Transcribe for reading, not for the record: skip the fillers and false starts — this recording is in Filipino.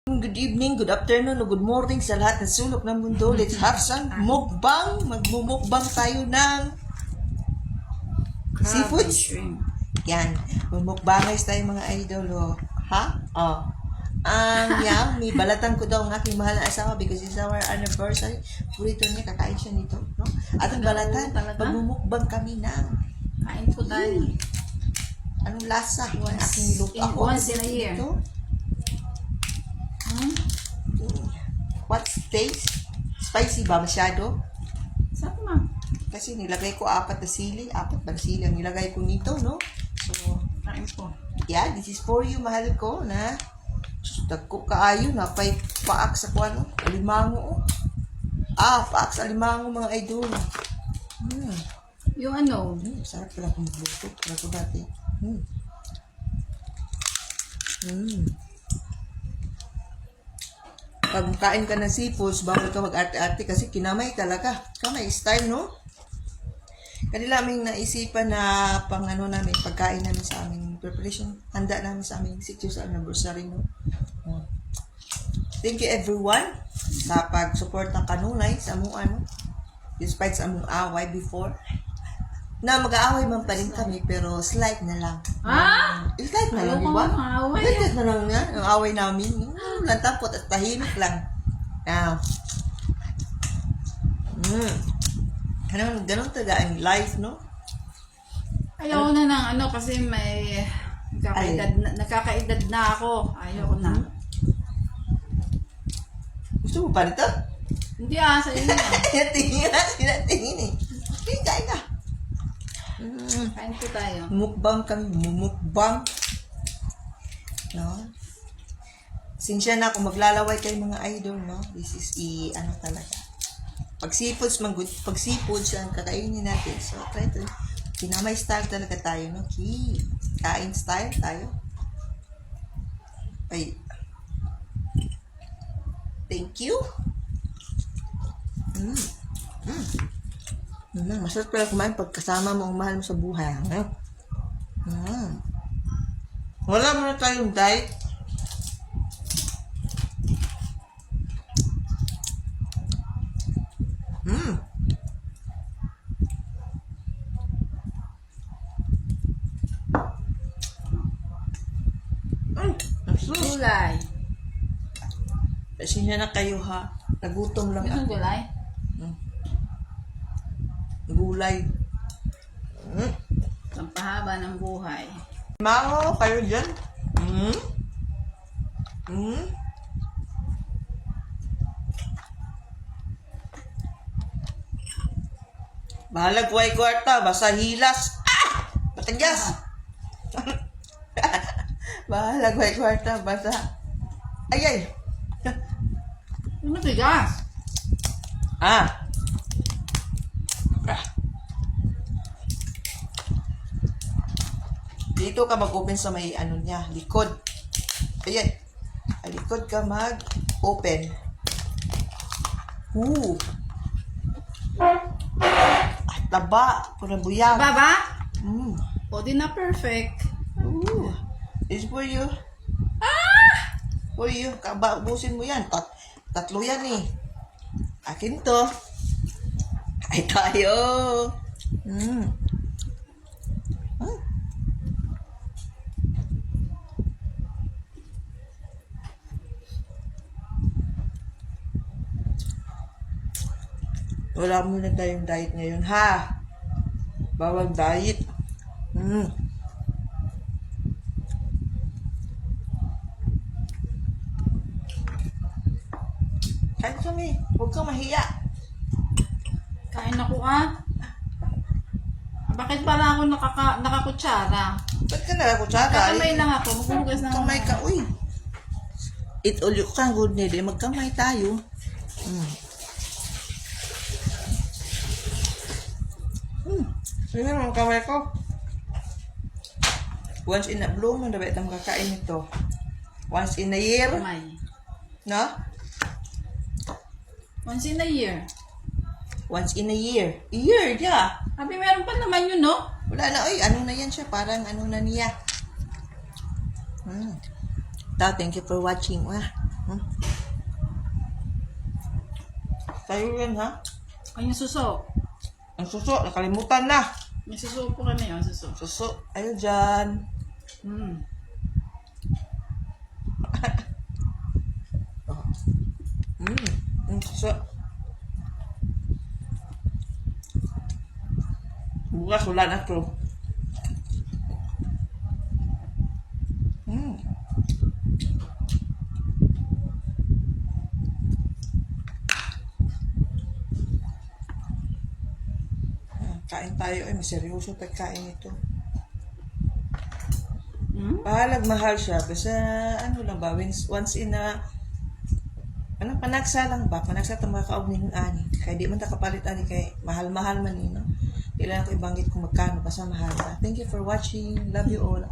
Good evening, good afternoon, o good morning sa lahat ng sulok ng mundo. Let's have some mukbang. Magmumukbang tayo ng seafoods. Yan. Mumukbangers tayo mga idol. Oh. Ha? Oh. Yan. May balatan ko daw ang aking mahal na asawa because it's our anniversary. Purito niya, kakain siya nito. No? At ang balatan, magmumukbang kami ng Kain po tayo. Anong lasa? Ang aking niluto. Once in a year. Ito. What's taste? Spicy ba masyado? Sarap ma. Kasi nilagay ko 4 na sili. 4 na sili ang nilagay ko nito, no? So, Kain po. yeah, this is for you, mahal ko, na dagko kaayo na pay paak sa kuano, alimango. Paak sa alimango mga idol. Yung ano? Sarap pala kung magluto. Para ko dati. Pag kain ka ng seafoods, bawal ka mag-arte-arte kasi kinamay talaga. Kamay style, no? Kanila aming naisipan na pang ano namin, pagkain namin sa aming preparation, handa namin sa aming 6 years anniversary, no? Thank you everyone sa pag-support ng kanunay sa among ano, despite sa among away before. Na mag-aaway man pa rin kami, pero slight na lang. Slight na lang, di ba? Slight na lang nga, ang away namin. Lantapot at tahimik lang. Now, ganun talaga ang life, no? Ayaw na ng ano kasi may nakakaedad na ako. Ayaw na. Gusto mo pa nito? Hindi sa inyo. Tingin eh. Kain ka. Kain po tayo. Mukbang kami, mumukbang. No? Sinsya na kung maglalaway kayo mga idol, no? This is ano talaga. Pag seafoods ang kakainin natin. So, try to, kinamay style talaga tayo, no? Kain style tayo. Ay. Thank you. Masarap pala kumain pag kasama mo ang mahal mo sa buhay. Wala mo na tayong diet. Gulay. Kasi na kayo ha. Nagutom lang Anong ako. gulay? Gulay. Ang pahaba ng buhay. Mango, kayo dyan? Bahalag way kwarta, basta hilas. Matigas. Bahalag way kwarta, basta. Ay. Ano matigas? Dito ka mag-open sa may ano niya, likod. Ayan. Likod ka mag-open. Taba. Pura buyag. Baba? O di na perfect. It's for you. For you. Ubusin mo yan. Tatlo yan eh. Akin to. Ay tayo. Wala muna tayong diet ngayon, ha? Bawal diet. Kain kami. Huwag kang mahiya. Kain ako Bakit pala ako nakakutsara? Ba't ka nakakutsara? Kakamay lang ako. Maghuhugas na Kamay ka, uy. Eat all you can, good nila. Magkamay tayo. Tingnan mo ang kamay ko. Once in a blue moon, dapat ang kakain ito. Once in a year. Kamay. No? Once in a year. Once in a year. Year, yeah. Sabi, meron pa naman yun, no? Wala na, oy. Ano na yan siya? Parang ano na niya. Thank you for watching. Sa'yo yan, ha? Ay, yung suso. Ang suso, nakalimutan na. May suso po kami, yung suso. Suso, ayun dyan. Mm. Suso. Bukas wala na to. Kain tayo. Ay, seryoso pagkain ito. Mm? Pahalag mahal siya. Basta ano lang ba, once in a panagsa lang ba? Panagsa ito mga kaugning ani. Kaya di man ta kapalit ani kay mahal-mahal man no? Kailangan ko ibanggit kung magkano basta mahal ba. Thank you for watching. Love you all.